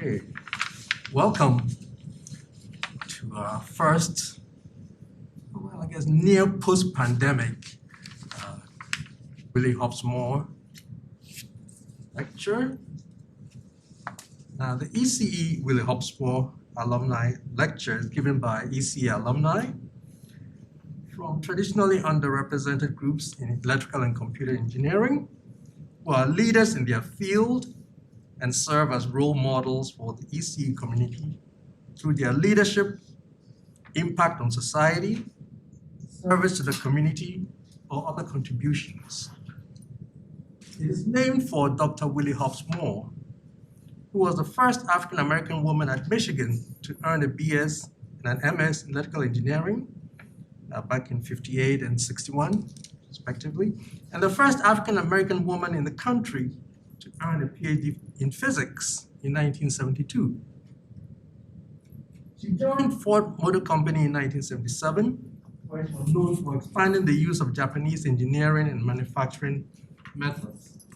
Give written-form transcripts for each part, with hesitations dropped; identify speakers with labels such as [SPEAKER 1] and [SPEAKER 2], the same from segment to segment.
[SPEAKER 1] Okay, welcome to our first, well, I guess, near post-pandemic Willie Hobbs lecture. Now, the ECE Willie Hobbs Alumni lecture is given by ECE alumni from traditionally underrepresented groups in electrical and computer engineering who are leaders in their field and serve as role models for the ECE community through their leadership, impact on society, service to the community, or other contributions. It is named for Dr. Willie Hobbs Moore, who was the first African-American woman at Michigan to earn a BS and an MS in electrical engineering back in '58 and '61, respectively, and the first African-American woman in the country to earn a PhD in physics in 1972. She joined Ford Motor Company in 1977, where she was known for expanding the use of Japanese engineering and manufacturing methods.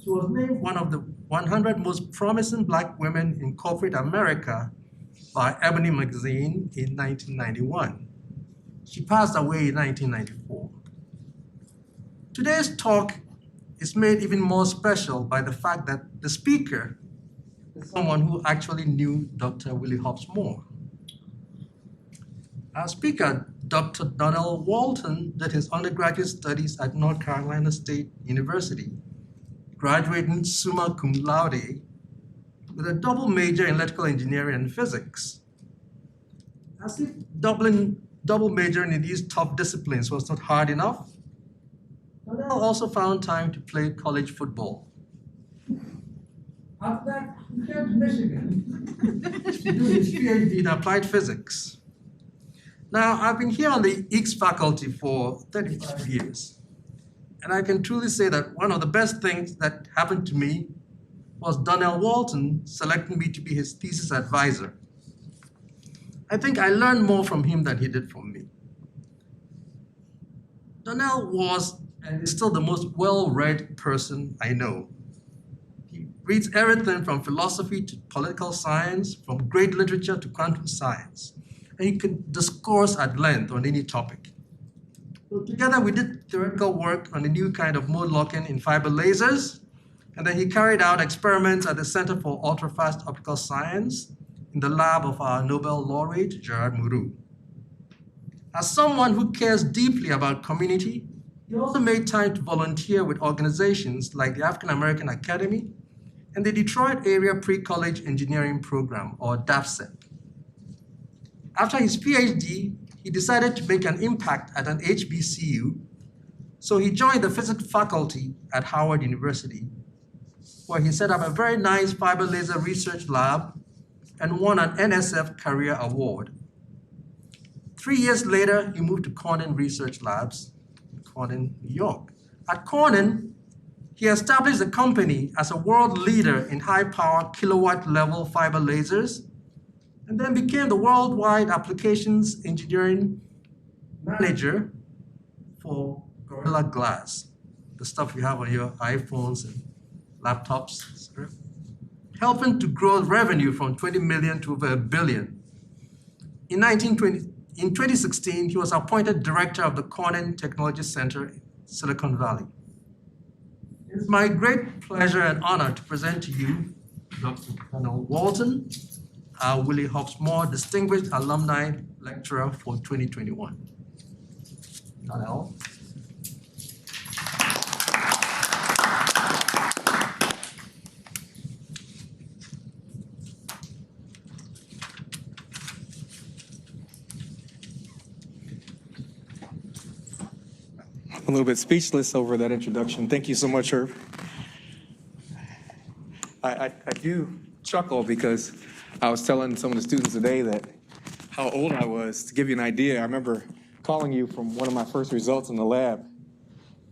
[SPEAKER 1] She was named one of the 100 most promising Black women in corporate America by Ebony magazine in 1991. She passed away in 1994. Today's talk is made even more special by the fact that the speaker is someone who actually knew Dr. Willie Hobbs Moore. Our speaker, Dr. Donnell Walton, did his undergraduate studies at North Carolina State University, graduating summa cum laude with a double major in electrical engineering and physics. As if double majoring in these tough disciplines was not hard enough, Donnell also found time to play college football. After that, he came to Michigan to do his PhD in applied physics. Now, I've been here on the ECE faculty for 35 years, and I can truly say that one of the best things that happened to me was Donnell Walton selecting me to be his thesis advisor. I think I learned more from him than he did from me. Donnell was and is still the most well-read person I know. He reads everything from philosophy to political science, from great literature to quantum science, and he can discourse at length on any topic. So together we did theoretical work on a new kind of mode locking in fiber lasers, and then he carried out experiments at the Center for Ultrafast Optical Science in the lab of our Nobel laureate, Gerard Mourou. As someone who cares deeply about community, he also made time to volunteer with organizations like the African American Academy and the Detroit Area Pre-College Engineering Program, or DAPSEP. After his PhD, he decided to make an impact at an HBCU, so he joined the physics faculty at Howard University, where he set up a very nice fiber laser research lab and won an NSF Career Award. 3 years later, he moved to Corning Research Labs, Corning, New York. At Corning, he established the company as a world leader in high-power kilowatt-level fiber lasers, and then became the worldwide applications engineering manager for Gorilla Glass, the stuff you have on your iPhones and laptops, helping to grow revenue from 20 million to over $1 billion. In 2016, he was appointed director of the Corning Technology Center in Silicon Valley. It's my great pleasure and honor to present to you Dr. Donnell Walton, our Willie Hobbs Moore Distinguished Alumni Lecturer for 2021. Donnell.
[SPEAKER 2] A little bit speechless over that introduction. Thank you so much, Herb. I do chuckle because I was telling some of the students today that how old I was. To give you an idea, I remember calling you from one of my first results in the lab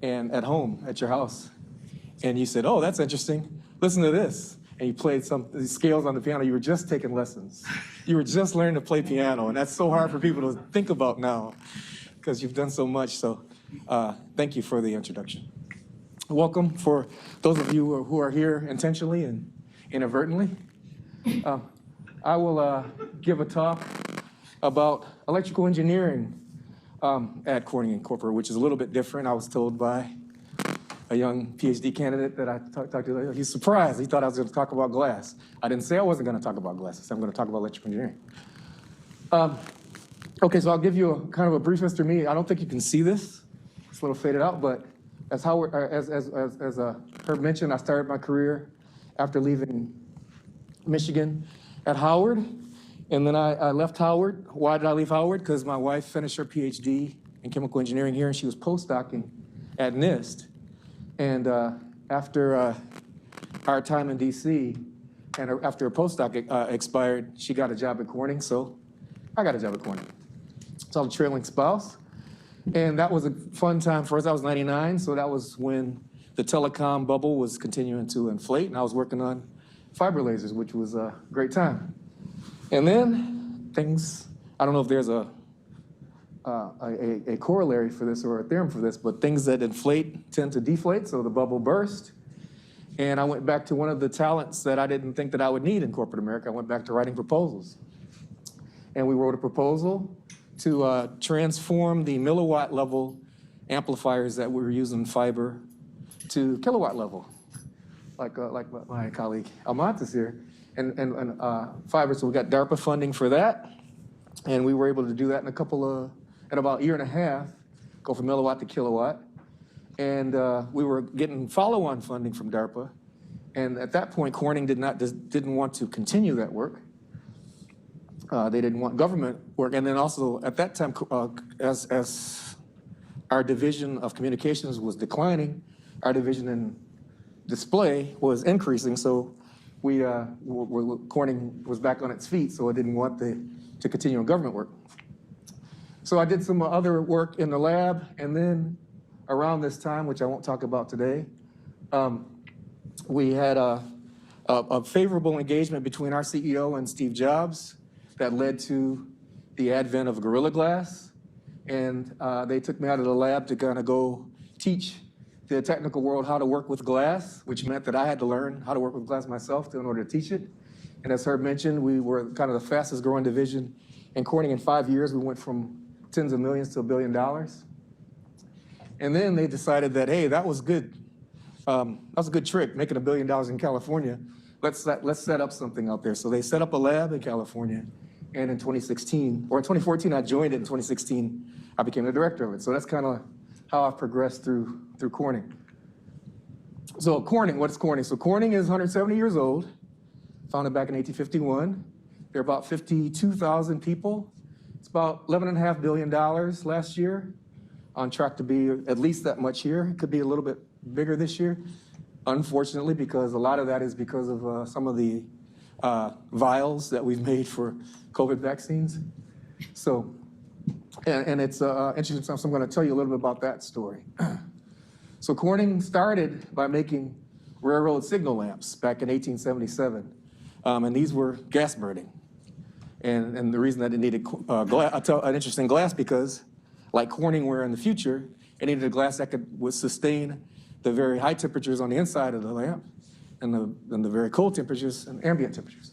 [SPEAKER 2] and at home, at your house. And you said, oh, that's interesting. Listen to this. And you played some these scales on the piano. You were just taking lessons. You were just learning to play piano. And that's so hard for people to think about now because you've done so much. So thank you for the introduction. Welcome for those of you who are here intentionally and inadvertently. I will give a talk about electrical engineering at Corning Incorporated, which is a little bit different. I was told by a young PhD candidate that I talked to. He's surprised. He thought I was going to talk about glass. I didn't say I wasn't going to talk about glass. I said I'm going to talk about electrical engineering. Okay, so I'll give you a kind of a brief history of me. I don't think you can see this. It's a little faded out, but as Howard, as Herb mentioned, I started my career after leaving Michigan at Howard, and then I left Howard. Why did I leave Howard? Because my wife finished her PhD in chemical engineering here, and she was postdocing at NIST. And after our time in DC, and after her postdoc expired, she got a job at Corning, so I got a job at Corning. So I'm a trailing spouse. And that was a fun time for us. I was 99, so that was when the telecom bubble was continuing to inflate, and I was working on fiber lasers, which was a great time. And then things, I don't know if there's a corollary for this or a theorem for this, but things that inflate tend to deflate, so the bubble burst. And I went back to one of the talents that I didn't think that I would need in corporate America. I went back to writing proposals. And we wrote a proposal to transform the milliwatt level amplifiers that we were using in fiber to kilowatt level, like my colleague Almontes here, and fiber. So we got DARPA funding for that, and we were able to do that in about a year and a half, go from milliwatt to kilowatt. And we were getting follow-on funding from DARPA, and at that point, Corning didn't want to continue that work. They didn't want government work. And then also at that time, as our division of communications was declining, our division in display was increasing. So Corning was back on its feet, so it didn't want to continue on government work. So I did some other work in the lab. And then around this time, which I won't talk about today, we had a favorable engagement between our CEO and Steve Jobs that led to the advent of Gorilla Glass. And they took me out of the lab to kind of go teach the technical world how to work with glass, which meant that I had to learn how to work with glass myself in order to teach it. And as Herb mentioned, we were kind of the fastest growing division in Corning. In 5 years, we went from tens of millions to $1 billion. And then they decided that, hey, that was good. That was a good trick, making $1 billion in California. Let's set up something out there. So they set up a lab in California. And in 2016, or in 2014, I joined it. In 2016, I became the director of it. So that's kind of how I've progressed through Corning. So Corning, what's Corning? So Corning is 170 years old, founded back in 1851. There are about 52,000 people. It's about $11.5 billion last year, on track to be at least that much here. It could be a little bit bigger this year, unfortunately, because a lot of that is because of some of the vials that we've made for COVID vaccines. So, and it's interesting, so I'm going to tell you a little bit about that story. So Corning started by making railroad signal lamps back in 1877, and these were gas burning. And the reason that it needed an interesting glass, because like Corning were in the future, it needed a glass that would sustain the very high temperatures on the inside of the lamp and the very cold temperatures and ambient temperatures.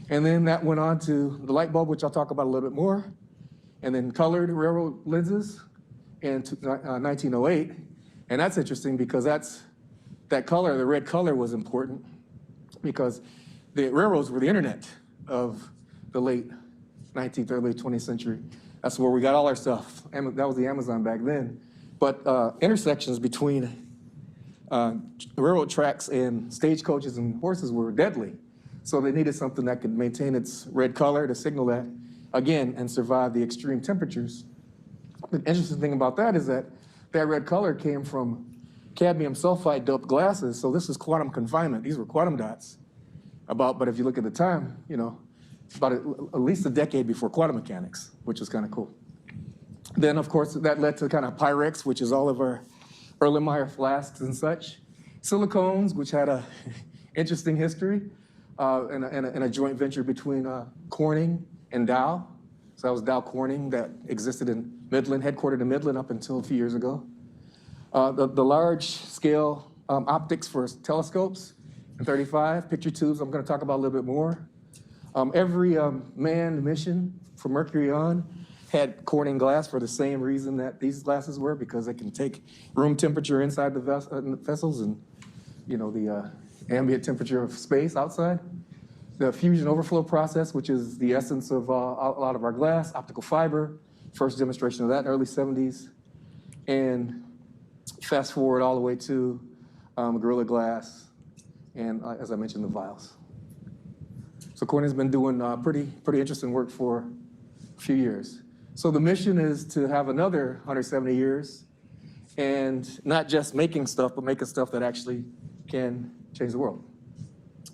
[SPEAKER 2] And then that went on to the light bulb, which I'll talk about a little bit more, and then colored railroad lenses in 1908. And that's interesting because that color, the red color, was important because the railroads were the internet of the late 19th, early 20th century. That's where we got all our stuff. And that was the Amazon back then. But intersections between railroad tracks and stagecoaches and horses were deadly. So they needed something that could maintain its red color to signal that, again, and survive the extreme temperatures. The interesting thing about that is that that red color came from cadmium sulfide doped glasses. So this is quantum confinement. These were quantum dots. But if you look at the time, about at least a decade before quantum mechanics, which was kind of cool. Then, of course, that led to kind of Pyrex, which is all of our Erlenmeyer flasks and such. Silicones, which had a interesting history, and a joint venture between Corning and Dow. So that was Dow Corning that existed in Midland, headquartered in Midland up until a few years ago. The large-scale optics for telescopes in 35, picture tubes, I'm going to talk about a little bit more. Every manned mission from Mercury on had Corning glass for the same reason that these glasses were, because they can take room temperature inside the vessels and, you know, the ambient temperature of space outside. The fusion overflow process, which is the essence of a lot of our glass, optical fiber, first demonstration of that in the early 70s. And fast forward all the way to Gorilla Glass and, as I mentioned, the vials. So Corning's been doing pretty interesting work for a few years. So the mission is to have another 170 years and not just making stuff, but making stuff that actually can change the world.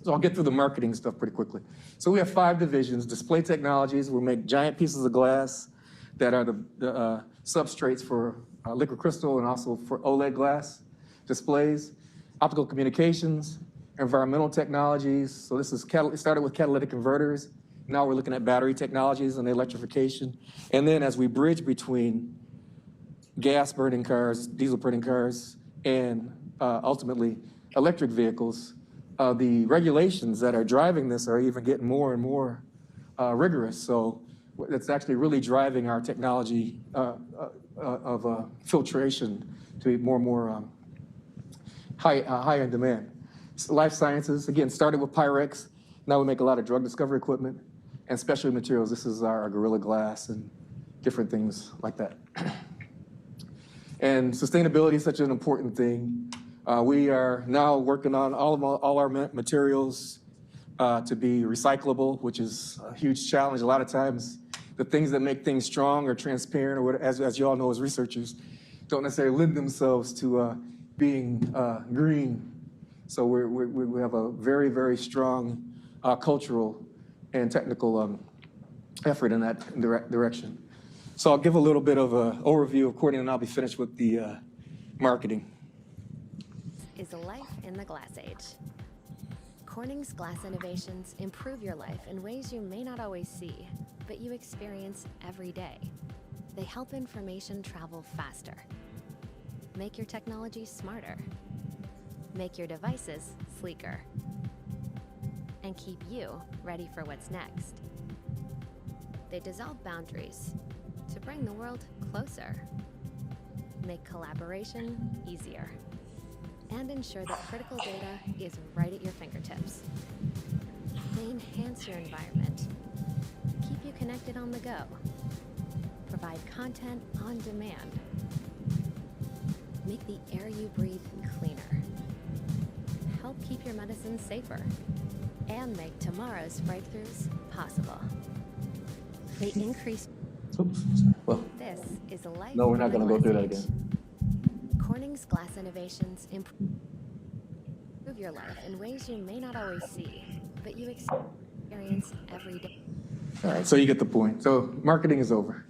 [SPEAKER 2] So I'll get through the marketing stuff pretty quickly. So we have 5 divisions. Display technologies, we make giant pieces of glass that are the substrates for liquid crystal and also for OLED glass displays. Optical communications, environmental technologies. So this is it started with catalytic converters. Now we're looking at battery technologies and electrification. And then as we bridge between gas burning cars, diesel burning cars, and ultimately electric vehicles, the regulations that are driving this are even getting more and more rigorous. So it's actually really driving our technology of filtration to be more and more high in demand. So life sciences, again, started with Pyrex. Now we make a lot of drug discovery equipment and specialty materials. This is our Gorilla Glass and different things like that. And sustainability is such an important thing. We are now working on all our materials to be recyclable, which is a huge challenge. A lot of times, the things that make things strong or transparent, or what, as you all know as researchers, don't necessarily lend themselves to being green. So we have a very, very strong cultural and technical effort in that direction. So I'll give a little bit of an overview of Corning, and I'll be finished with the marketing.
[SPEAKER 3] Is a life in the glass age. Corning's glass innovations improve your life in ways you may not always see, but you experience every day. They help information travel faster, make your technology smarter, make your devices sleeker, and keep you ready for what's next. They dissolve boundaries to bring the world closer, make collaboration easier, and ensure that critical data is right at your fingertips. They enhance your environment, keep you connected on the go, provide content on demand, make the air you breathe cleaner, help keep your medicine safer, and make tomorrow's breakthroughs possible. They increase.
[SPEAKER 2] Oops. Well,
[SPEAKER 3] This is a life.
[SPEAKER 2] no, we're not
[SPEAKER 3] in the
[SPEAKER 2] going to go through
[SPEAKER 3] glass
[SPEAKER 2] that
[SPEAKER 3] age.
[SPEAKER 2] again.
[SPEAKER 3] Corning's glass innovations improve your life in ways you may not always see, but you experience every day.
[SPEAKER 2] All right, so you get the point. So marketing is over.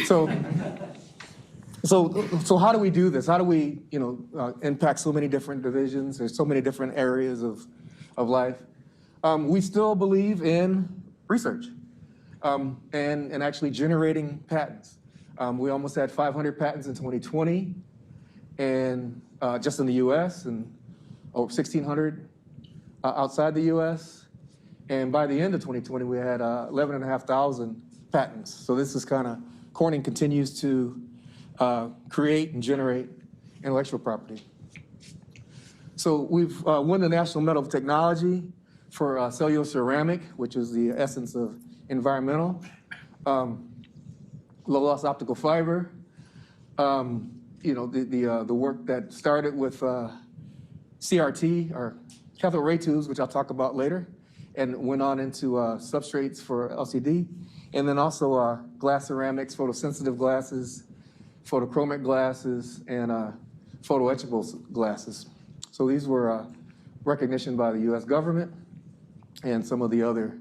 [SPEAKER 2] So how do we do this? How do we, impact so many different divisions? There's so many different areas of life. We still believe in research and actually generating patents. We almost had 500 patents in 2020, and just in the U.S., and over 1,600 outside the U.S. And by the end of 2020, we had 11,500 patents. So this is kind of, Corning continues to create and generate intellectual property. So we've won the National Medal of Technology for cellulose ceramic, which is the essence of environmental, low-loss optical fiber, the work that started with CRT, or cathode ray tubes, which I'll talk about later, and went on into substrates for LCD, and then also glass ceramics, photosensitive glasses, photochromic glasses, and photoetchable glasses. So these were recognition by the U.S. government and some of the other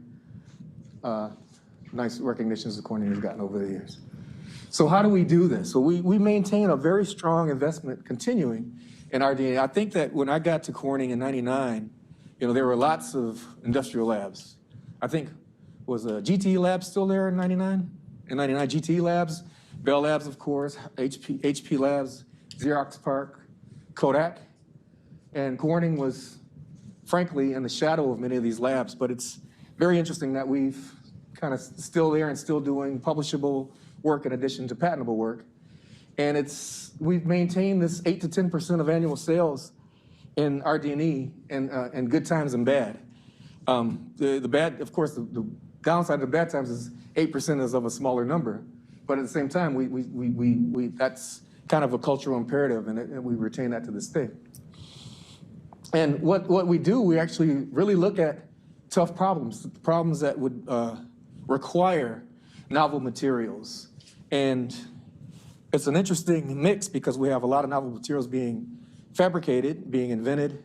[SPEAKER 2] nice recognitions that Corning has gotten over the years. So how do we do this? So we maintain a very strong investment continuing in R&D. I think that when I got to Corning in '99, there were lots of industrial labs. I think, was GTE Labs still there in '99? In '99, GTE Labs, Bell Labs, of course, HP Labs, Xerox PARC, Kodak. And Corning was, frankly, in the shadow of many of these labs, but it's very interesting that we've kind of still there and still doing publishable work in addition to patentable work. And we've maintained this 8 to 10% of annual sales in RD&E in good times and bad. The bad, of course, the downside of the bad times is 8% is of a smaller number. But at the same time, that's kind of a cultural imperative, and we retain that to this day. And what we do, we actually really look at tough problems that would require novel materials. And it's an interesting mix because we have a lot of novel materials being fabricated, being invented,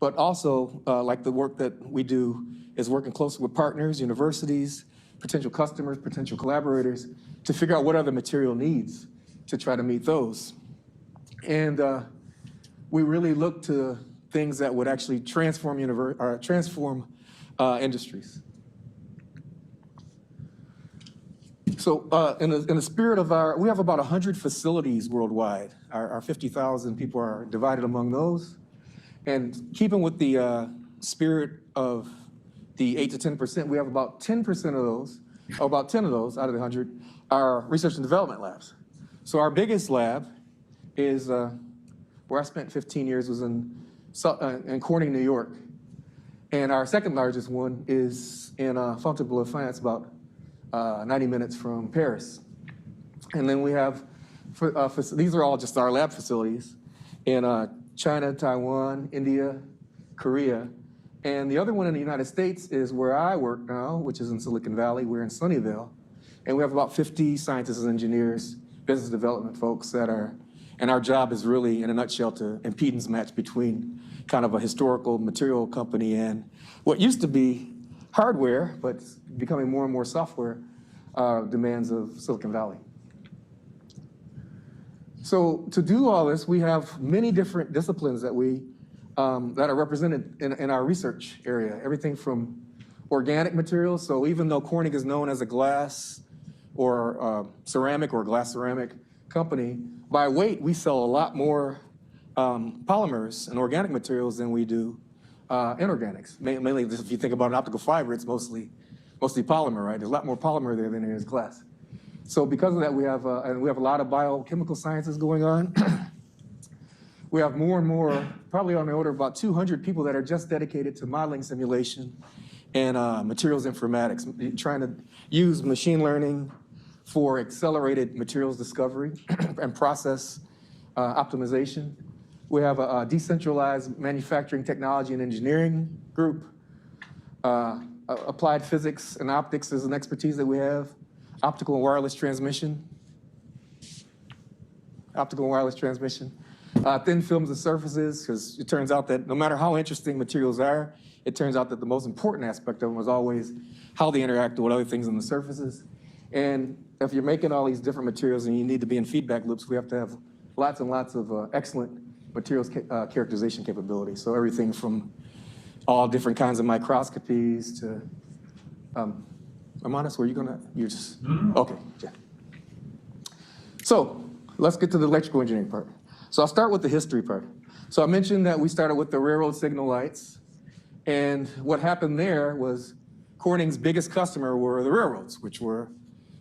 [SPEAKER 2] but also like the work that we do is working closely with partners, universities, potential customers, potential collaborators to figure out what are the material needs to try to meet those. And we really look to things that would actually transform industries. So in the spirit of we have about 100 facilities worldwide. Our 50,000 people are divided among those. And keeping with the spirit of the 8 to 10%, we have about 10% of those, or about 10 of those out of the 100, are research and development labs. So our biggest lab is, where I spent 15 years, was in Corning, New York. And our second largest one is in Fontainebleau, France, about 90 minutes from Paris. And then we have, these are all just our lab facilities in China, Taiwan, India, Korea. And the other one in the United States is where I work now, which is in Silicon Valley. We're in Sunnyvale. And we have about 50 scientists and engineers, business development folks that are, and our job is really, in a nutshell, to impedance match between kind of a historical material company and what used to be hardware, but becoming more and more software demands of Silicon Valley. So to do all this, we have many different disciplines that that are represented in our research area. Everything from organic materials. So even though Corning is known as a glass or ceramic or glass ceramic company, by weight we sell a lot more polymers and organic materials than we do inorganics. Mainly, if you think about an optical fiber, it's mostly polymer, right? There's a lot more polymer there than there is glass. So because of that, we have a lot of biochemical sciences going on. We have more and more, probably on the order of about 200 people that are just dedicated to modeling simulation and materials informatics, trying to use machine learning for accelerated materials discovery and process optimization. We have a decentralized manufacturing technology and engineering group. Applied physics and optics is an expertise that we have. Optical and wireless transmission. Thin films and surfaces, because it turns out that no matter how interesting materials are, it turns out that the most important aspect of them is always how they interact with other things on the surfaces. And if you're making all these different materials and you need to be in feedback loops, we have to have lots and lots of excellent materials characterization capability. So everything from all different kinds of microscopies to, I'm honest, were you gonna, you're just, okay, yeah. So let's get to the electrical engineering part. So I'll start with the history part. So I mentioned that we started with the railroad signal lights, and what happened there was Corning's biggest customer were the railroads, which were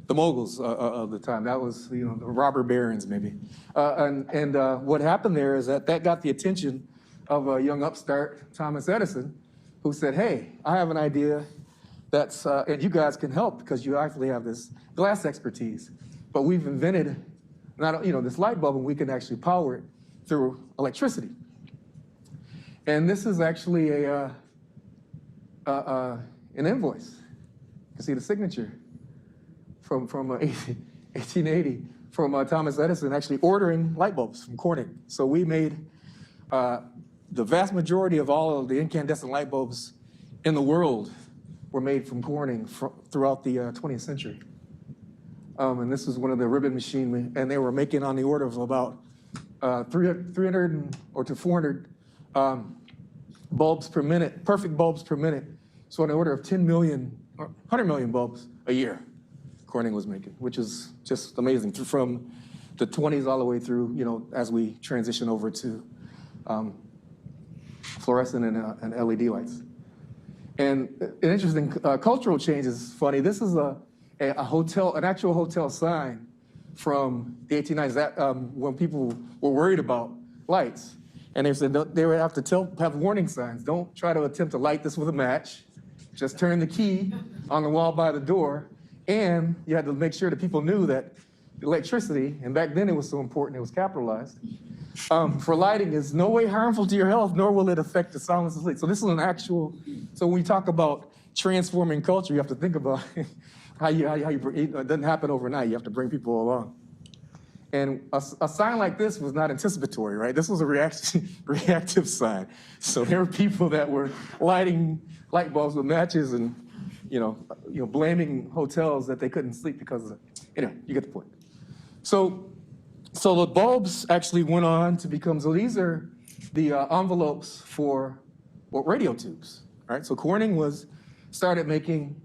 [SPEAKER 2] the moguls of the time. That was, the robber barons maybe. What happened there is that got the attention of a young upstart, Thomas Edison, who said, hey, I have an idea that's, and you guys can help because you actually have this glass expertise. But we've invented this light bulb, and we can actually power it through electricity. And this is actually an invoice. You can see the signature from 1880 from Thomas Edison actually ordering light bulbs from Corning. So we made the vast majority of all of the incandescent light bulbs in the world were made from Corning throughout the 20th century. And this is one of the ribbon machine, and they were making on the order of about 300 to 400 bulbs per minute, perfect bulbs per minute. So on the order of 10 million or 100 million bulbs a year, Corning was making, which is just amazing. From the 20s all the way through, as we transition over to fluorescent and LED lights. And an interesting cultural change is funny. This is a hotel, an actual hotel sign from the 1890s, that, when people were worried about lights. And they said they would have to have warning signs. Don't try to attempt to light this with a match. Just turn the key on the wall by the door. And you had to make sure that people knew that electricity, and back then it was so important, it was capitalized, for lighting is no way harmful to your health, nor will it affect the soundness of sleep. So this is an actual, so when we talk about transforming culture, you have to think about how you it doesn't happen overnight. You have to bring people along. And a sign like this was not anticipatory, right? This was a reactive sign. So there were people that were lighting light bulbs with matches and, blaming hotels that they couldn't sleep because of it. Anyway, you get the point. So the bulbs actually went on to become, so these are the envelopes for radio tubes, right? So Corning started making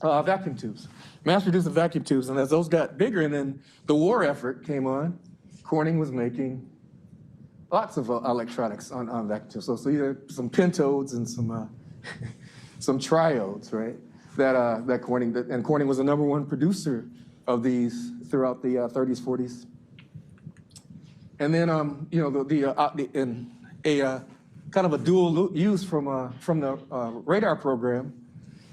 [SPEAKER 2] vacuum tubes, mass-produced vacuum tubes, and as those got bigger and then the war effort came on, Corning was making lots of electronics on vacuum tubes. So either some pentodes and some some triodes, right? That Corning, and Corning was the #1 producer of these throughout the 30s, 40s. And then, kind of a dual use from the radar program,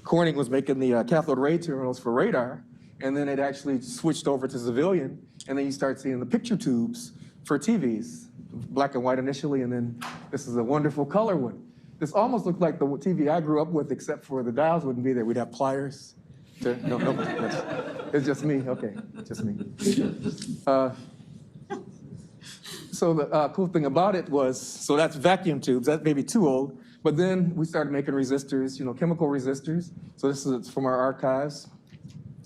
[SPEAKER 2] Corning was making the cathode ray terminals for radar, and then it actually switched over to civilian, and then you start seeing the picture tubes for TVs, black and white initially, and then this is a wonderful color one. This almost looked like the TV I grew up with, except for the dials wouldn't be there. We'd have pliers. No, it's just me. Okay, just me. So the cool thing about it was, so that's vacuum tubes. That may be too old, but then we started making resistors, chemical resistors. So this is from our archives.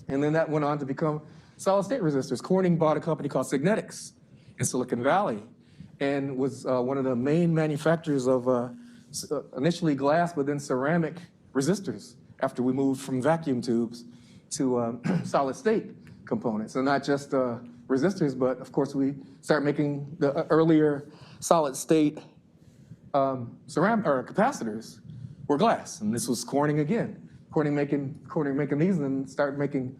[SPEAKER 2] And then that went on to become solid-state resistors. Corning bought a company called Signetics in Silicon Valley and was one of the main manufacturers of initially glass, but then ceramic resistors after we moved from vacuum tubes to solid-state components. And not just resistors, but of course we start making the earlier solid-state ceramic or capacitors were glass, and this was Corning again. Corning making these, and then start making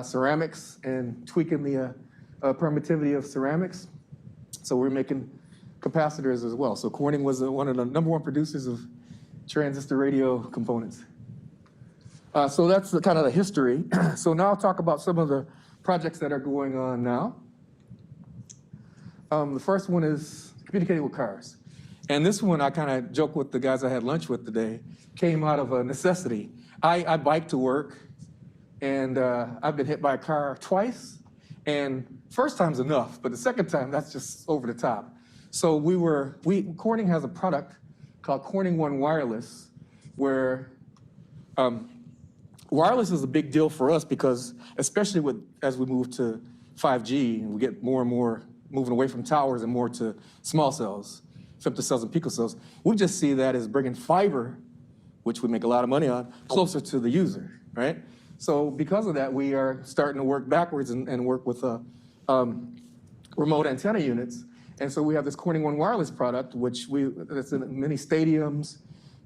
[SPEAKER 2] ceramics and tweaking the permittivity of ceramics. So we're making capacitors as well. So Corning was one of the #1 producers of transistor radio components. So that's kind of the history. So now I'll talk about some of the projects that are going on now. The first one is communicating with cars. And this one, I kind of joke with the guys I had lunch with today, came out of a necessity. I bike to work, and I've been hit by a car twice, and first time's enough, but the second time, that's just over the top. So Corning has a product called Corning One Wireless, where wireless is a big deal for us because, especially as we move to 5G, and we get more and more moving away from towers and more to small cells, femtocells and picocells, we just see that as bringing fiber, which we make a lot of money on, closer to the user, right? So because of that, we are starting to work backwards and work with remote antenna units. And so we have this Corning One Wireless product, that's in many stadiums,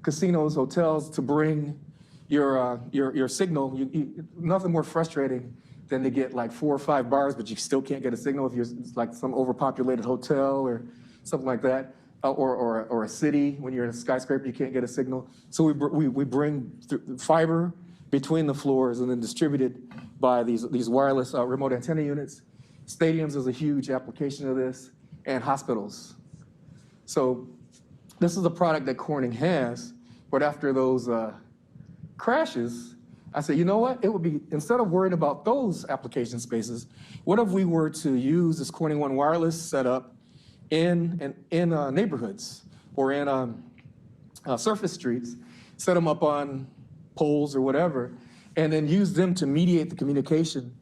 [SPEAKER 2] casinos, hotels, to bring your signal. Nothing more frustrating than to get like 4 or 5 bars, but you still can't get a signal if you're like some overpopulated hotel or something like that, or a city. When you're in a skyscraper, you can't get a signal. So we bring fiber between the floors and then distribute it by these wireless remote antenna units. Stadiums is a huge application of this, and hospitals. So this is a product that Corning has, but after those crashes, I said, you know what? It would be, instead of worrying about those application spaces, what if we were to use this Corning One Wireless setup in neighborhoods or in surface streets, set them up on poles or whatever, and then use them to mediate the communication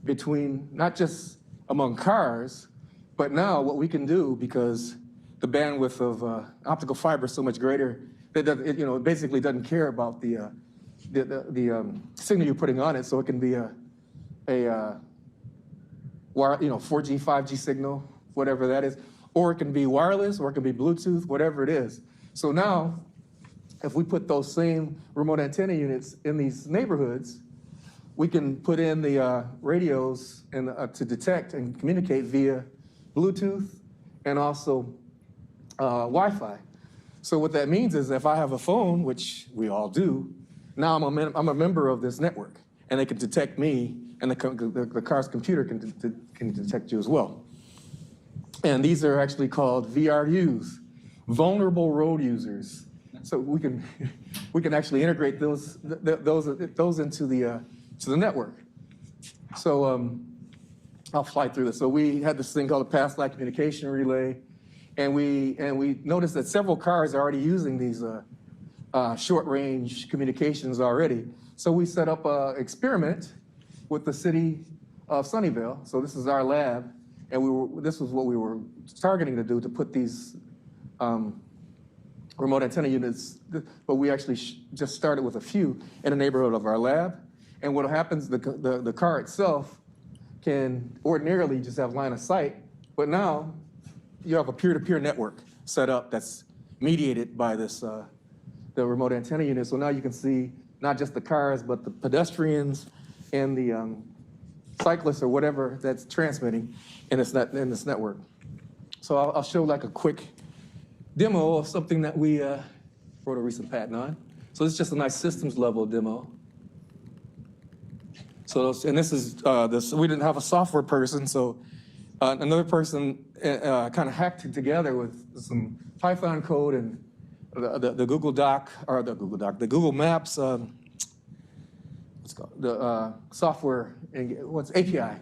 [SPEAKER 2] between, not just among cars, but now what we can do, because the bandwidth of optical fiber is so much greater, that it basically doesn't care about the signal you're putting on it, so it can be a 4G, 5G signal, whatever that is, or it can be wireless, or it can be Bluetooth, whatever it is. So now, if we put those same remote antenna units in these neighborhoods, we can put in the radios and to detect and communicate via Bluetooth and also Wi-Fi. So what that means is if I have a phone, which we all do, now I'm a member of this network, and they can detect me, and the car's computer can detect you as well. And these are actually called VRUs, vulnerable road users. So we can actually integrate those into the network. So I'll fly through this. So we had this thing called a pass-line communication relay, and we noticed that several cars are already using these short-range communications already. So we set up an experiment with the city of Sunnyvale. So this is our lab, and this was what we were targeting to do, to put these remote antenna units, but we actually just started with a few in the neighborhood of our lab. And what happens, the car itself can ordinarily just have line of sight, but now you have a peer-to-peer network set up that's mediated by this the remote antenna unit. So now you can see not just the cars, but the pedestrians and the cyclists or whatever that's transmitting in this network. So I'll show like a quick demo of something that we wrote a recent patent on. So it's just a nice systems level demo. So, and this is, we didn't have a software person, so another person kind of hacked it together with some Python code and the Google Doc, or the Google Maps, what's called, the software, API.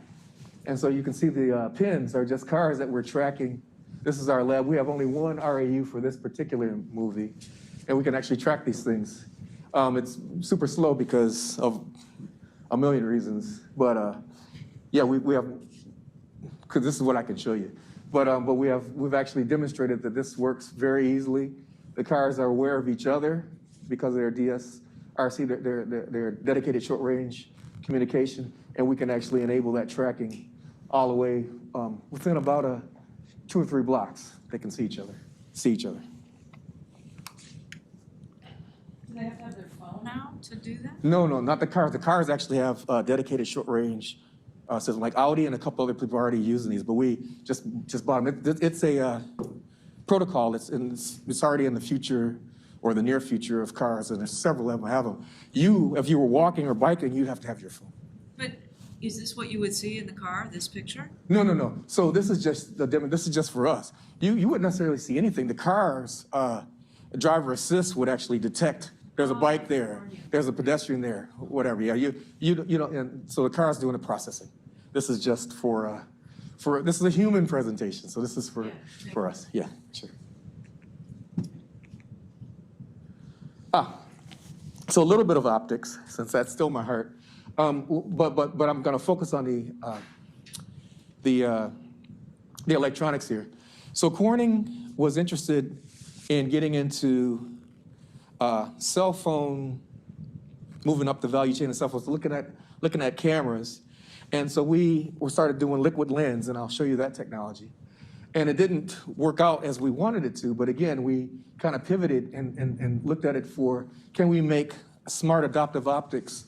[SPEAKER 2] And so you can see the pins are just cars that we're tracking. This is our lab. We have only one RAU for this particular movie, and we can actually track these things. It's super slow because of a million reasons, but yeah, we have, because this is what I can show you. But we've actually demonstrated that this works very easily. The cars are aware of each other because they're DSRC, they're dedicated short-range communication, and we can actually enable that tracking all the way within about 2 or 3 blocks. They can see each other.
[SPEAKER 4] Do they have to have their phone out to do that?
[SPEAKER 2] No, not the cars. The cars actually have dedicated short-range systems, like Audi and a couple other people are already using these, but we just bought them. It's a protocol. It's already in the future or the near future of cars, and there's several of them have them. If you were walking or biking, you'd have to have your phone.
[SPEAKER 4] But is this what you would see in the car, this picture?
[SPEAKER 2] No. So this is just the demo. This is just for us. You wouldn't necessarily see anything. The cars, driver assist would actually detect. There's a bike there. There's a pedestrian there. Whatever. Yeah. You know. And so the car's doing the processing. This is just for this is a human presentation. So this is for us. Yeah. Sure. So a little bit of optics, since that's still my heart. But I'm going to focus on the electronics here. So Corning was interested in getting into cell phone, moving up the value chain of cell phones, looking at cameras, and so we started doing liquid lens, and I'll show you that technology. And it didn't work out as we wanted it to, but again, we kind of pivoted and looked at it for, can we make smart adaptive optics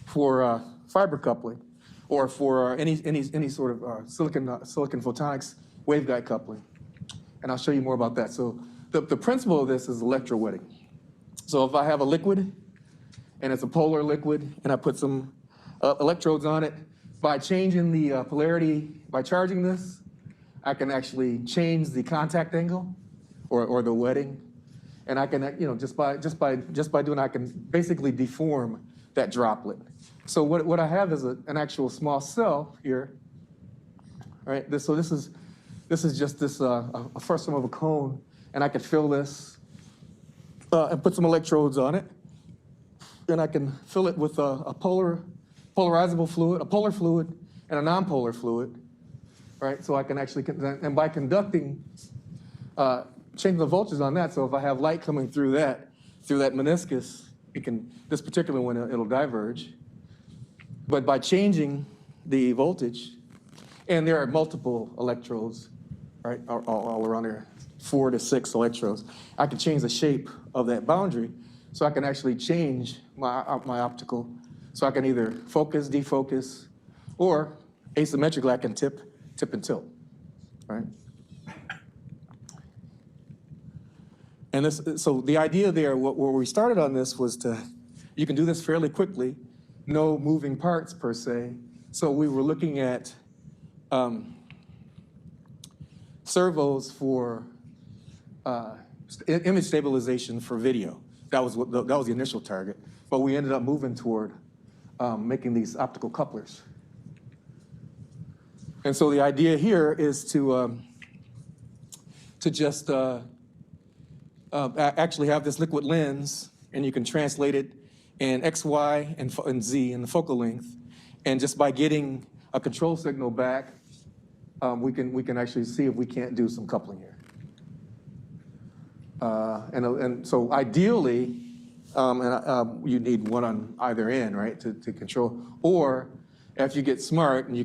[SPEAKER 2] for fiber coupling, or for any sort of silicon photonics waveguide coupling. And I'll show you more about that. So the principle of this is Electro Wetting. So if I have a liquid, and it's a polar liquid, and I put some electrodes on it, by changing the polarity, by charging this, I can actually change the contact angle, or the wetting, and I can, just by doing, I can basically deform that droplet. So what I have is an actual small cell here, right? So this is just this a frustum of a cone, and I can fill this and put some electrodes on it. Then I can fill it with a polarizable fluid, a polar fluid, and a nonpolar fluid, right? So I can actually, and by conducting, change the voltage on that. So if I have light coming through that meniscus, this particular one, it'll diverge. But by changing the voltage, and there are multiple electrodes, right, all around there, 4 to 6 electrodes, I can change the shape of that boundary so I can actually change my optical. So I can either focus, defocus, or asymmetrically I can tip and tilt, right? And this, so the idea there, where we started on this was you can do this fairly quickly, no moving parts per se. So we were looking at servos for image stabilization for video. That was the initial target, but we ended up moving toward making these optical couplers. And so the idea here is to just actually have this liquid lens, and you can translate it in X, Y, and Z in the focal length. And just by getting a control signal back, we can actually see if we can't do some coupling here. And so ideally, you need one on either end, right, to control. Or if you get smart and you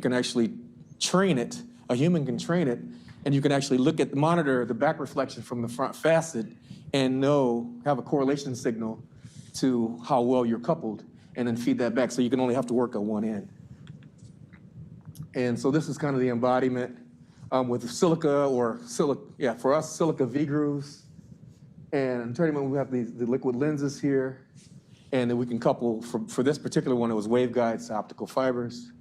[SPEAKER 2] can actually train it, a human can train it, and you can actually monitor the back reflection from the front facet and have a correlation signal to how well you're coupled, and then feed that back. So you can only have to work on one end. And so this is kind of the embodiment with silica for us, silica V-grooves. And turning, we have the liquid lenses here. And then we can couple, for this particular one, it was waveguides to optical fibers.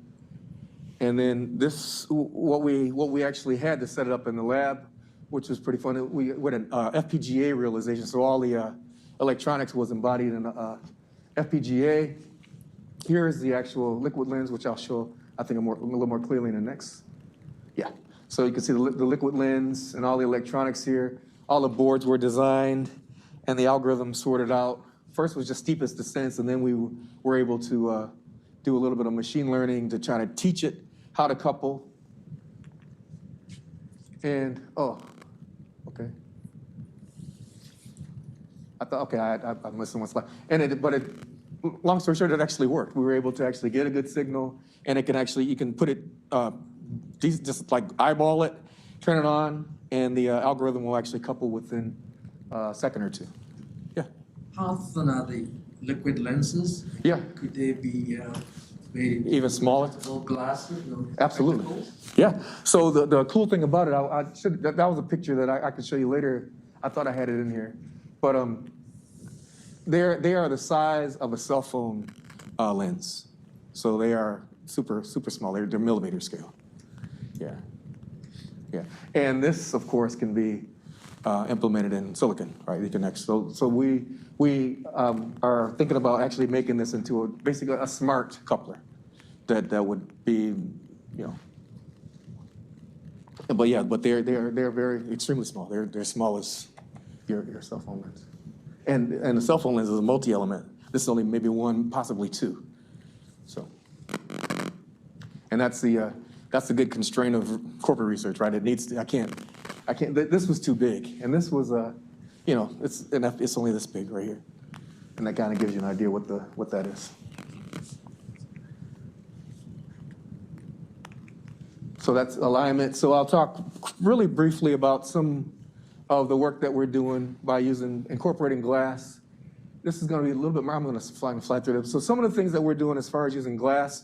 [SPEAKER 2] And then this, what we actually had to set it up in the lab, which was pretty fun. We had an FPGA realization, so all the electronics was embodied in FPGA. Here is the actual liquid lens, which I'll show, I think, a little more clearly in the next. Yeah, so you can see the liquid lens and all the electronics here. All the boards were designed and the algorithm sorted out. First was just steepest descents, and then we were able to do a little bit of machine learning to try to teach it how to couple. And, okay. I thought, okay, I'm missing one slide. Long story short, it actually worked. We were able to actually get a good signal, and you can put it, just like eyeball it, turn it on, and the algorithm will actually couple within a second or two. Yeah.
[SPEAKER 1] How thin are the liquid lenses?
[SPEAKER 2] Yeah.
[SPEAKER 1] Could they be made
[SPEAKER 2] Even smaller?
[SPEAKER 1] little glasses?
[SPEAKER 2] Absolutely.
[SPEAKER 1] Spectacles?
[SPEAKER 2] Yeah. So the cool thing about it, that was a picture that I could show you later. I thought I had it in here, but they are the size of a cell phone lens. So they are super small. They're millimeter scale. Yeah. Yeah. And this, of course, can be implemented in silicon, right? You can actually, so we are thinking about actually making this into basically a smart coupler that would be, but yeah, but they're very extremely small. They're small as your cell phone lens. And the cell phone lens is a multi-element. This is only maybe one, possibly two. So, and that's the good constraint of corporate research, right? It needs to, I can't, this was too big. And this was, it's only this big right here. And that kind of gives you an idea what that is. So that's alignment. So I'll talk really briefly about some of the work that we're doing by incorporating glass. This is going to be a little bit more, I'm going to fly through this. So some of the things that we're doing as far as using glass,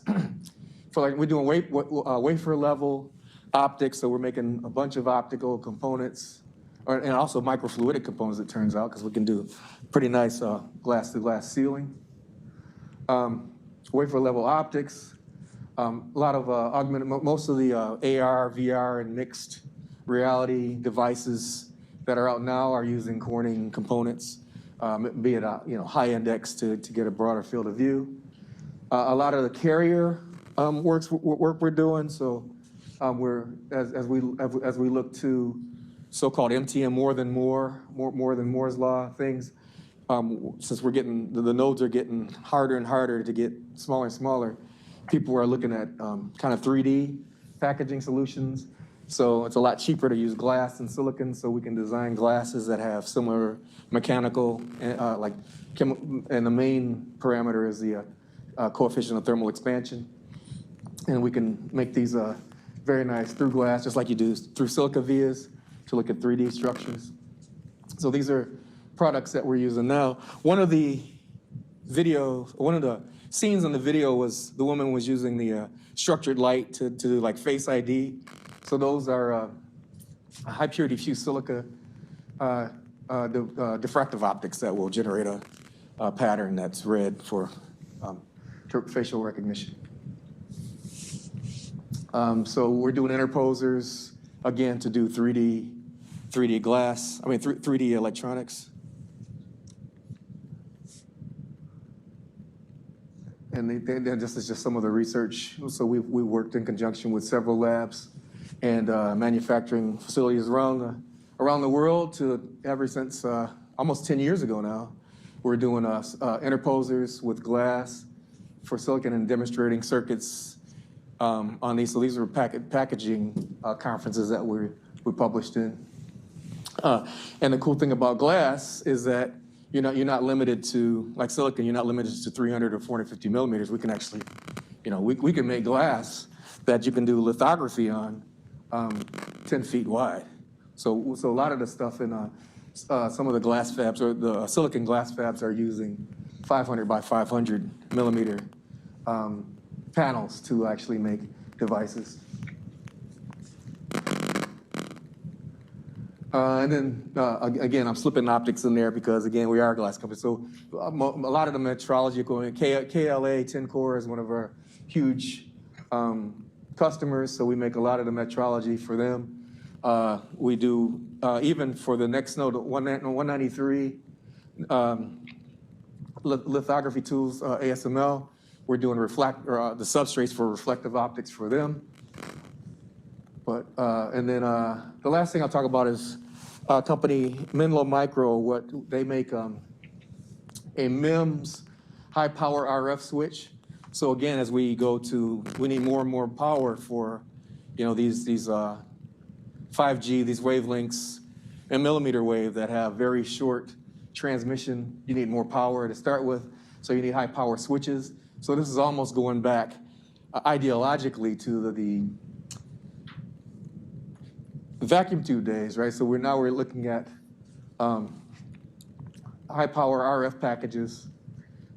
[SPEAKER 2] we're doing wafer level optics, so we're making a bunch of optical components, and also microfluidic components, it turns out, because we can do pretty nice glass-to-glass sealing. Wafer level optics, a lot of augmented, most of the AR, VR, and mixed reality devices that are out now are using Corning components, be it high index to get a broader field of view. A lot of the carrier work we're doing. So as we look to so-called MTM more than Moore's law things, since we're getting the nodes are getting harder and harder to get smaller and smaller, people are looking at kind of 3D packaging solutions. So it's a lot cheaper to use glass and silicon, so we can design glasses that have similar mechanical, and the main parameter is the coefficient of thermal expansion. And we can make these very nice through glass, just like you do through silica vias, to look at 3D structures. So these are products that we're using now. One of the scenes in the video was the woman was using the structured light to do like Face ID. So those are high purity fused silica diffractive optics that will generate a pattern that's red for facial recognition. So we're doing interposers, again, to do 3D glass, 3D electronics. And this is just some of the research. So we worked in conjunction with several labs and manufacturing facilities around the world ever since almost 10 years ago now. We're doing interposers with glass for silicon and demonstrating circuits on these. So these are packaging conferences that we published in. And the cool thing about glass is that you're not limited to, like silicon, you're not limited to 300 or 450 millimeters. We can actually, we can make glass that you can do lithography on 10 feet wide. So a lot of the stuff in some of the glass fabs, or the silicon glass fabs, are using 500 by 500 millimeter panels to actually make devices. And then, again, I'm slipping optics in there because, again, we are a glass company. So a lot of the metrology equipment, KLA 10 Core is one of our huge customers, so we make a lot of the metrology for them. We do, even for the next node, 193 lithography tools, ASML, we're doing the substrates for reflective optics for them. But, and then the last thing I'll talk about is company Menlo Micro. What they make a MEMS high power RF switch. So again, as we need more and more power for, these 5G, these wavelengths, and millimeter wave that have very short transmission. You need more power to start with, so you need high power switches. So this is almost going back ideologically to the vacuum tube days, right? So we're looking at high power RF packages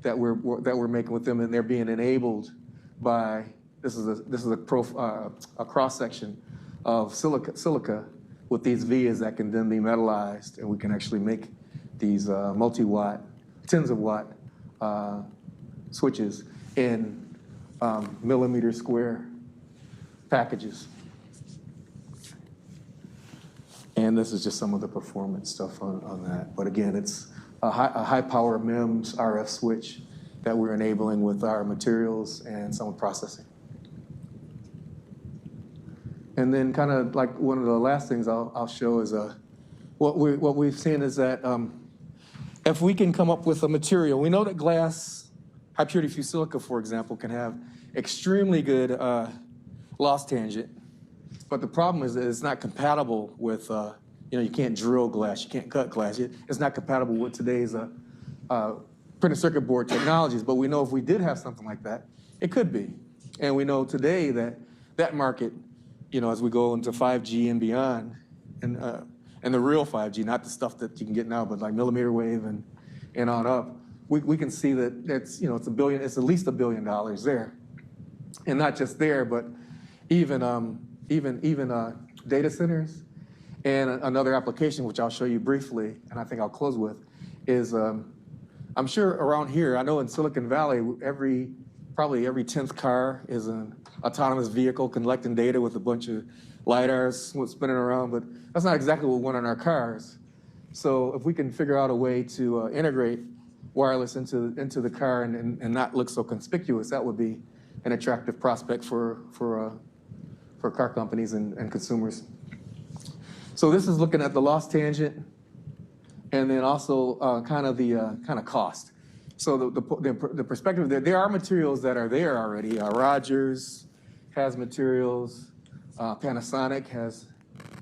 [SPEAKER 2] that we're making with them, and they're being enabled by this is a cross section of silica with these vias that can then be metallized, and we can actually make these multi-watt, tens of watt switches in millimeter square packages. And this is just some of the performance stuff on that. But again, it's a high power MEMS RF switch that we're enabling with our materials and some processing. And then kind of like one of the last things I'll show is what we've seen is that if we can come up with a material, we know that glass, high purity fused silica, for example, can have extremely good loss tangent. But the problem is that it's not compatible with, you can't drill glass, you can't cut glass. It's not compatible with today's printed circuit board technologies. But we know if we did have something like that, it could be. And we know today that that market, as we go into 5G and beyond, and the real 5G, not the stuff that you can get now, but like millimeter wave and on up, we can see that it's at least $1 billion there. And not just there, but even data centers. And another application, which I'll show you briefly, and I think I'll close with, is I'm sure around here, I know in Silicon Valley, probably every 10th car is an autonomous vehicle collecting data with a bunch of LiDARs spinning around, but that's not exactly what we want in our cars. So if we can figure out a way to integrate wireless into the car and not look so conspicuous, that would be an attractive prospect for car companies and consumers. So this is looking at the loss tangent, and then also kind of cost. So the perspective there are materials that are there already. Rogers has materials, Panasonic has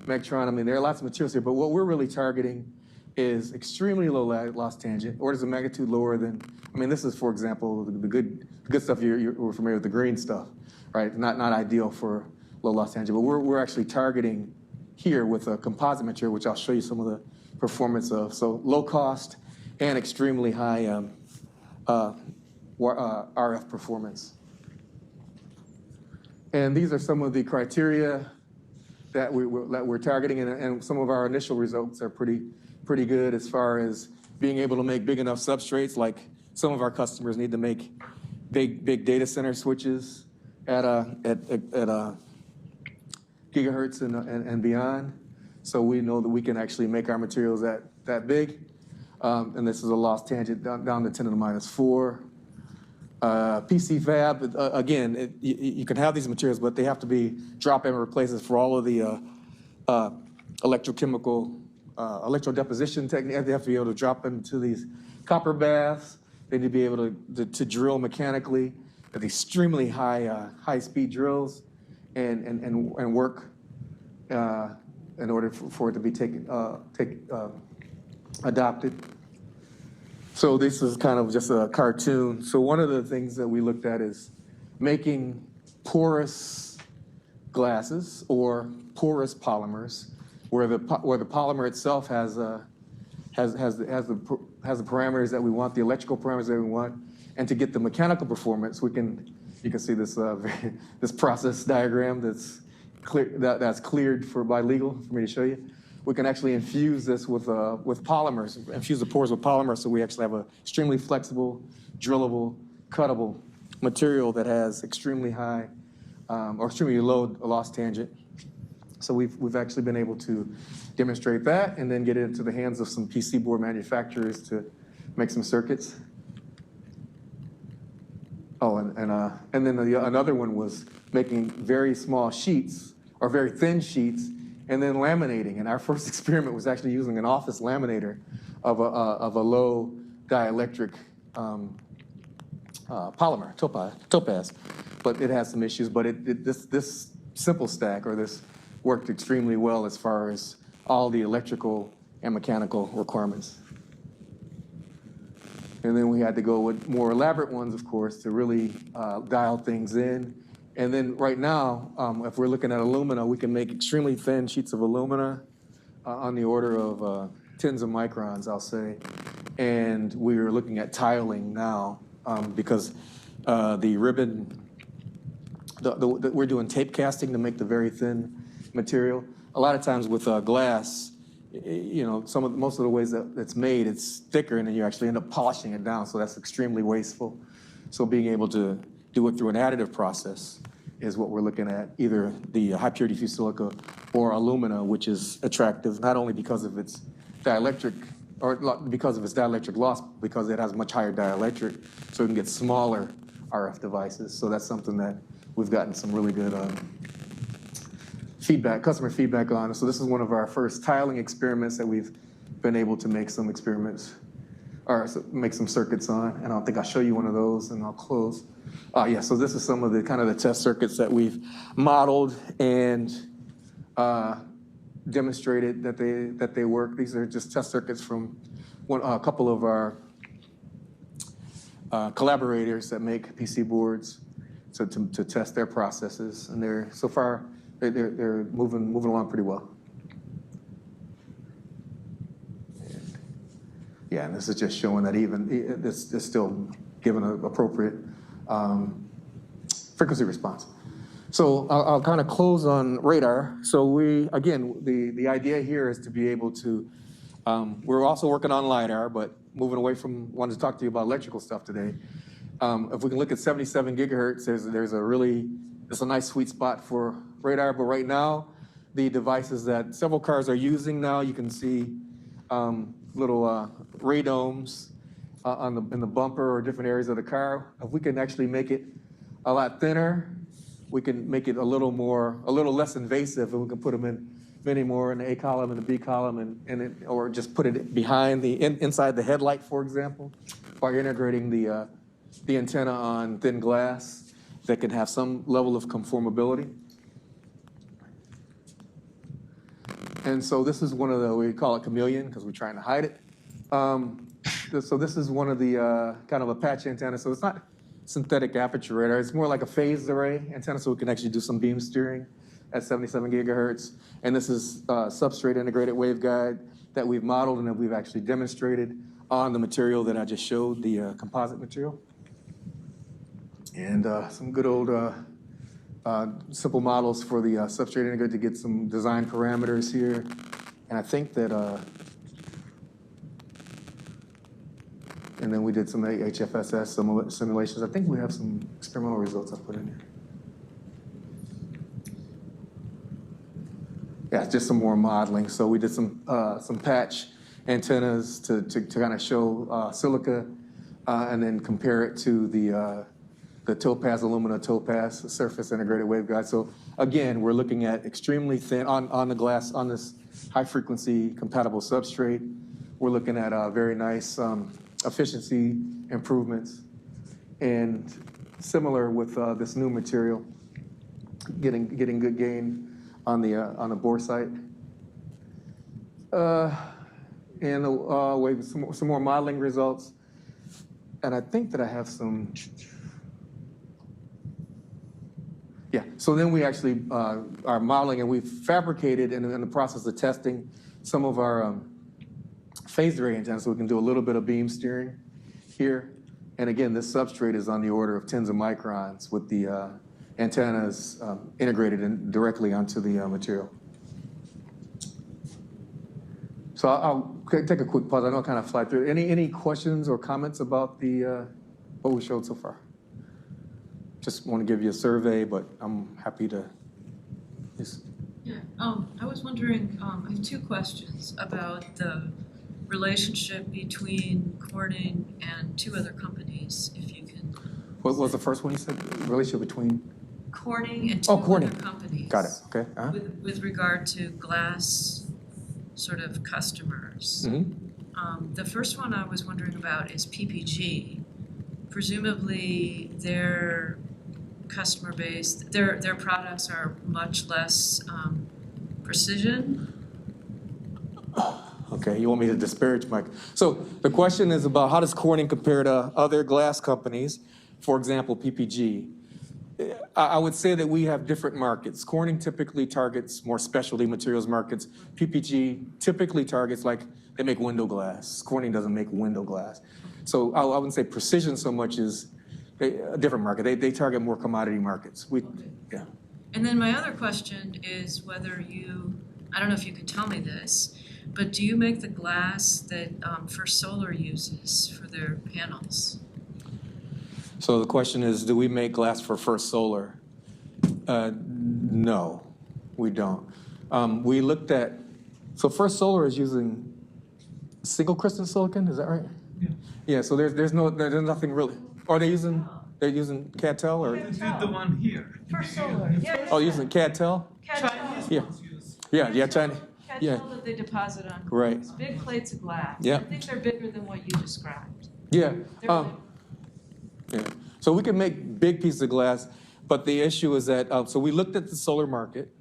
[SPEAKER 2] Megtron. There are lots of materials here, but what we're really targeting is extremely low loss tangent, orders of magnitude lower than. This is, for example, the good stuff. We're familiar with the green stuff, right? Not ideal for low loss tangent, but we're actually targeting here with a composite material, which I'll show you some of the performance of. So low cost and extremely high RF performance. And these are some of the criteria that we're targeting, and some of our initial results are pretty good as far as being able to make big enough substrates. Like some of our customers need to make big data center switches at gigahertz and beyond. So we know that we can actually make our materials that big. And this is a lost tangent down to 10 to the minus 4. PC fab, again, you can have these materials, but they have to be drop-in replacements for all of the electrochemical, electrodeposition techniques. They have to be able to drop into these copper baths. They need to be able to drill mechanically at extremely high-speed drills and work in order for it to be adopted. So this is kind of just a cartoon. So one of the things that we looked at is making porous glasses or porous polymers, where the polymer itself has the parameters that we want, the electrical parameters that we want, and to get the mechanical performance, you can see this this process diagram that's cleared by legal for me to show you. We can actually infuse this with polymers, infuse the pores with polymers, so we actually have an extremely flexible, drillable, cuttable material that has extremely high or extremely low loss tangent. So we've actually been able to demonstrate that and then get it into the hands of some PC board manufacturers to make some circuits. Oh, and then another one was making very small sheets or very thin sheets and then laminating. And our first experiment was actually using an office laminator of a low dielectric polymer, topaz. But it has some issues. But this simple stack, or this, worked extremely well as far as all the electrical and mechanical requirements. And then we had to go with more elaborate ones, of course, to really dial things in. And then right now, if we're looking at alumina, we can make extremely thin sheets of alumina on the order of tens of microns, I'll say. And we're looking at tiling now because the ribbon, we're doing tape casting to make the very thin material. A lot of times with glass, you know, most of the ways that it's made, it's thicker, and then you actually end up polishing it down, so that's extremely wasteful. So being able to do it through an additive process is what we're looking at, either the high purity fused silica or alumina, which is attractive not only because of its dielectric, or because of its dielectric loss, because it has much higher dielectric, so we can get smaller RF devices. So that's something that we've gotten some really good customer feedback on. So this is one of our first tiling experiments that we've been able to make some experiments, or make some circuits on. And I think I'll show you one of those and I'll close. Yeah, so this is some of the kind of the test circuits that we've modeled and demonstrated that they work. These are just test circuits from a couple of our collaborators that make PC boards to test their processes. And they're so far, they're moving along pretty well. Yeah, and this is just showing that even this is still given an appropriate frequency response. So I'll kind of close on radar. So again, the idea here is to be able to, we're also working on LiDAR, but moving away from wanting to talk to you about electrical stuff today. If we can look at 77 gigahertz, there's a nice sweet spot for radar, but right now, the devices that several cars are using now, you can see little radomes in the bumper or different areas of the car. If we can actually make it a lot thinner, we can make it a little less invasive, and we can put them in many more in the A column and the B column, or just put it behind inside the headlight, for example, by integrating the antenna on thin glass that can have some level of conformability. And so this is one of we call it chameleon because we're trying to hide it. So this is one of the kind of a patch antenna. So it's not synthetic aperture radar. It's more like a phased array antenna, so we can actually do some beam steering at 77 gigahertz. And this is substrate integrated waveguide. that we've modeled and that we've actually demonstrated on the material that I just showed, the composite material. And some good old simple models for the substrate integrator to get some design parameters here. And I think that, and then we did some HFSS simulations. I think we have some experimental results I put in here. Yeah, just some more modeling. So we did some patch antennas to kind of show silica and then compare it to the topaz, alumina topaz surface integrated waveguide. So again, we're looking at extremely thin, on the glass, on this high frequency compatible substrate. We're looking at very nice efficiency improvements. And similar with this new material, getting good gain on the bore site. And some more modeling results. And I think that I have some. Yeah, so then we actually are modeling, and we've fabricated and in the process of testing some of our phased array antennas, so we can do a little bit of beam steering here. And again, this substrate is on the order of tens of microns with the antennas integrated directly onto the material. So I'll take a quick pause. I know I kind of fly through. Any questions or comments about the what we showed so far? Just want to give you a survey, but I'm happy to. Yes.
[SPEAKER 4] Yeah, I was wondering, I have two questions about the relationship between Corning and two other companies, if you can.
[SPEAKER 2] What was the first one you said? The relationship between?
[SPEAKER 4] Corning and two
[SPEAKER 2] Corning.
[SPEAKER 4] other companies.
[SPEAKER 2] Got it, okay.
[SPEAKER 4] With regard to glass sort of customers.
[SPEAKER 2] Mm-hmm.
[SPEAKER 4] The first one I was wondering about is PPG. Presumably their customer base, their products are much less precision.
[SPEAKER 2] Okay, you want me to disparage Mike. So the question is about how does Corning compare to other glass companies, for example, PPG. I would say that we have different markets. Corning typically targets more specialty materials markets. PPG typically targets, like, they make window glass. Corning doesn't make window glass. So I wouldn't say precision so much as a different market. They target more commodity markets. Yeah.
[SPEAKER 4] And then my other question is whether you, I don't know if you could tell me this, but do you make the glass that First Solar uses for their panels?
[SPEAKER 2] So the question is, do we make glass for First Solar? No, we don't. We looked at, so First Solar is using single crystal silicon, is that right?
[SPEAKER 5] Yeah.
[SPEAKER 2] Yeah, so there's nothing really. Are they using, they're using CadTel or?
[SPEAKER 5] This is the one here.
[SPEAKER 4] First Solar, yeah.
[SPEAKER 2] Oh, using CadTel?
[SPEAKER 5] Chinese
[SPEAKER 2] Yeah.
[SPEAKER 5] ones use.
[SPEAKER 2] Yeah, China. Yeah.
[SPEAKER 4] Catch that they deposit on
[SPEAKER 2] Right.
[SPEAKER 4] these big plates of glass.
[SPEAKER 2] Yeah.
[SPEAKER 4] I think they're bigger than what you described.
[SPEAKER 2] Yeah.
[SPEAKER 4] They're
[SPEAKER 2] Yeah. So we can make big pieces of glass, but the issue is that, so we looked at the solar market,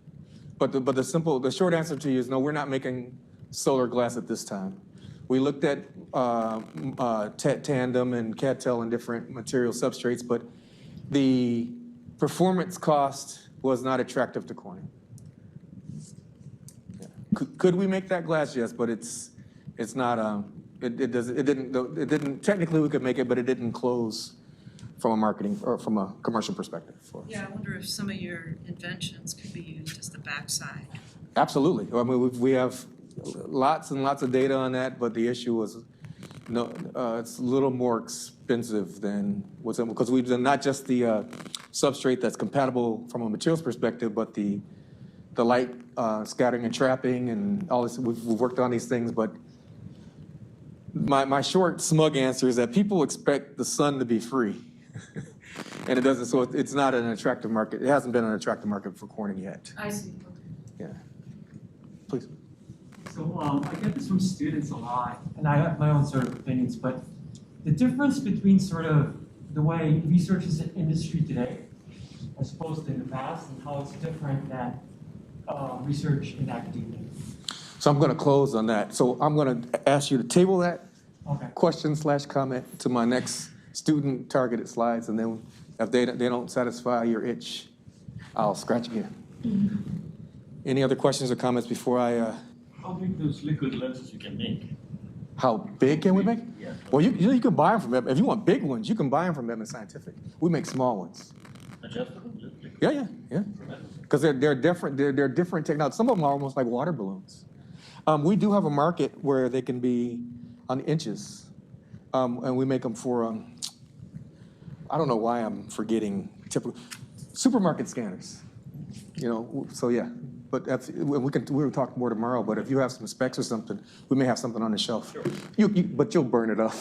[SPEAKER 2] but the short answer to you is no, we're not making solar glass at this time. We looked at tandem and CadTel and different material substrates, but the performance cost was not attractive to Corning. Yeah. Could we make that glass? Yes, but it's not. It didn't. Technically, we could make it, but it didn't close from a marketing or from a commercial perspective for us.
[SPEAKER 4] Yeah, I wonder if some of your inventions could be used as the backside.
[SPEAKER 2] Absolutely. I mean, we have lots and lots of data on that, but the issue was, it's a little more expensive than what's in, because we've done not just the substrate that's compatible from a materials perspective, but the light scattering and trapping and all this. We've worked on these things, but my short, smug answer is that people expect the sun to be free. And it doesn't, so it's not an attractive market. It hasn't been an attractive market for Corning yet.
[SPEAKER 4] I see.
[SPEAKER 2] Yeah. Please.
[SPEAKER 6] So I get this from students a lot, and I have my own sort of opinions, but the difference between sort of the way research is in industry today, as opposed to in the past, and how it's different than research in academia.
[SPEAKER 2] So I'm going to close on that. So I'm going to ask you to table that question/comment to my next student targeted slides, and then if they don't satisfy your itch, I'll scratch again. Any other questions or comments before I
[SPEAKER 5] How big those liquid lenses you can make?
[SPEAKER 2] How big can we make?
[SPEAKER 5] Yeah.
[SPEAKER 2] Well, you can buy them from them. If you want big ones, you can buy them from Edmund Scientific. We make small ones.
[SPEAKER 5] Adjustable?
[SPEAKER 2] Yeah. Because they're different. They're different technology. Some of them are almost like water balloons. We do have a market where they can be on inches, and we make them for. I don't know why I'm forgetting typical supermarket scanners. You know, so yeah. But we'll talk more tomorrow. But if you have some specs or something, we may have something on the shelf. Sure. But you'll burn it up.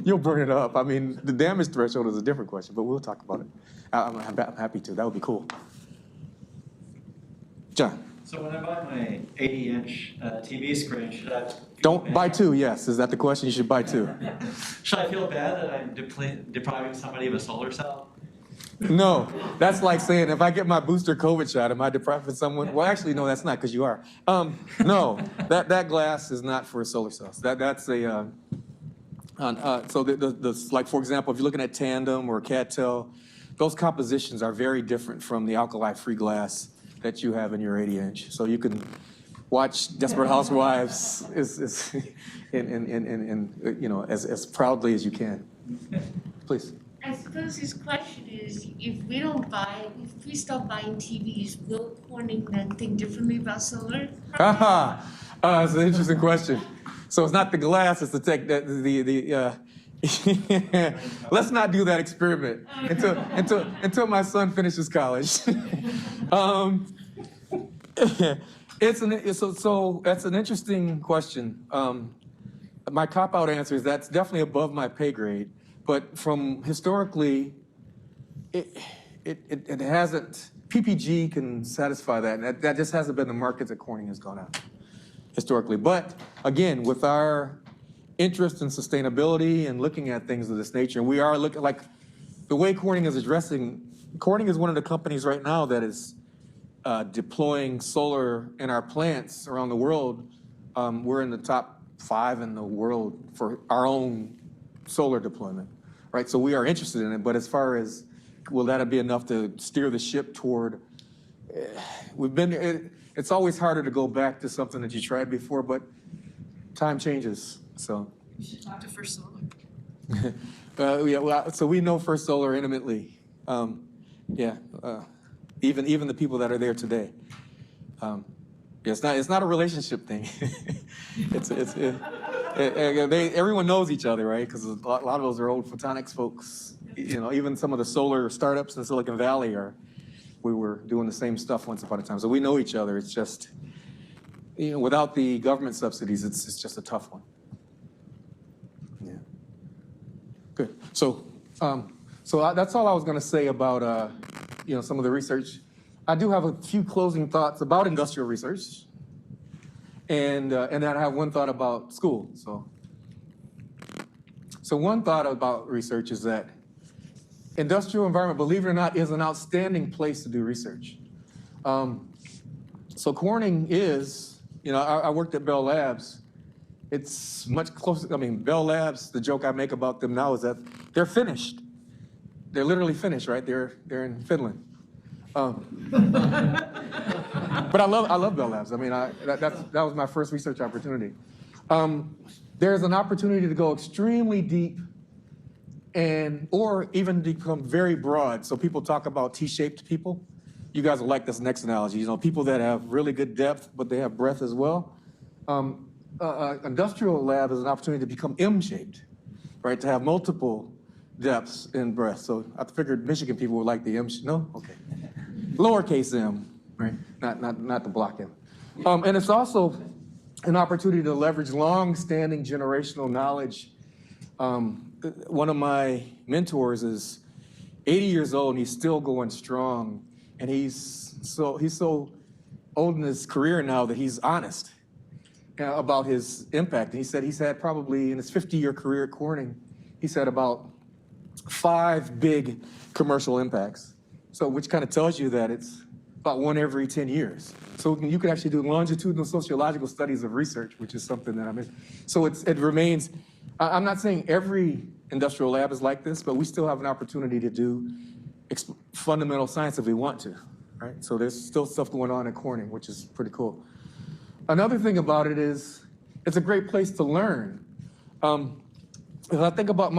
[SPEAKER 2] You'll burn it up. I mean, the damage threshold is a different question, but we'll talk about it. I'm happy to. That would be cool. John.
[SPEAKER 7] So when I buy my 80-inch TV screen, should I
[SPEAKER 2] Don't buy two, yes. Is that the question? You should buy two.
[SPEAKER 7] Should I feel bad that I'm depriving somebody of a solar cell?
[SPEAKER 2] No, that's like saying if I get my booster COVID shot, am I depriving someone? Well, actually, no, that's not because you are. No, that glass is not for solar cells. That's a so the like for example, if you're looking at tandem or CadTel, those compositions are very different from the alkali-free glass that you have in your 80-inch. So you can watch Desperate Housewives in you know as proudly as you can. Please.
[SPEAKER 8] I suppose his question is, if we stop buying TVs, will Corning then think differently about solar?
[SPEAKER 2] It's an interesting question. So it's not the glass, it's the tech. Let's not do that experiment until my son finishes college. So that's an interesting question. My cop-out answer is that's definitely above my pay grade. But from historically, it hasn't, PPG can satisfy that. And that just hasn't been the market that Corning has gone out historically. But again, with our interest in sustainability and looking at things of this nature, and we are looking, like the way Corning is addressing, Corning is one of the companies right now that is deploying solar in our plants around the world. We're in the top 5 in the world for our own solar deployment, right? So we are interested in it, but as far as will that be enough to steer the ship toward, it's always harder to go back to something that you tried before, but time changes, so.
[SPEAKER 4] You should talk to First Solar.
[SPEAKER 2] So we know First Solar intimately. Even the people that are there today. It's not a relationship thing. Everyone knows each other, right? Because a lot of those are old photonics folks. You know, even some of the solar startups in Silicon Valley we were doing the same stuff once upon a time. So we know each other. It's just, you know, without the government subsidies, it's just a tough one. Yeah. Good. So that's all I was going to say about, some of the research. I do have a few closing thoughts about industrial research. And then I have one thought about school. So one thought about research is that industrial environment, believe it or not, is an outstanding place to do research. So Corning is, I worked at Bell Labs. It's much closer. I mean, Bell Labs, the joke I make about them now is that they're finished. They're literally finished, right? They're in Finland. But I love Bell Labs. I mean, that was my first research opportunity. There's an opportunity to go extremely deep or even become very broad. So people talk about T-shaped people. You guys will like this next analogy. People that have really good depth, but they have breadth as well. Industrial lab is an opportunity to become M-shaped, right? To have multiple depths and breadth. So I figured Michigan people would like the M. No? Okay. Lowercase m, right? Not the block m. And it's also an opportunity to leverage long-standing generational knowledge. One of my mentors is 80 years old and he's still going strong. And he's so old in his career now that he's honest about his impact. And he said he's had probably in his 50-year career at Corning, he's had about 5 big commercial impacts. So which kind of tells you that it's about 1 every 10 years. So you can actually do longitudinal sociological studies of research, which is something that I'm in. So it remains, I'm not saying every industrial lab is like this, but we still have an opportunity to do fundamental science if we want to. right? So there's still stuff going on at Corning, which is pretty cool. Another thing about it is it's a great place to learn. If I think about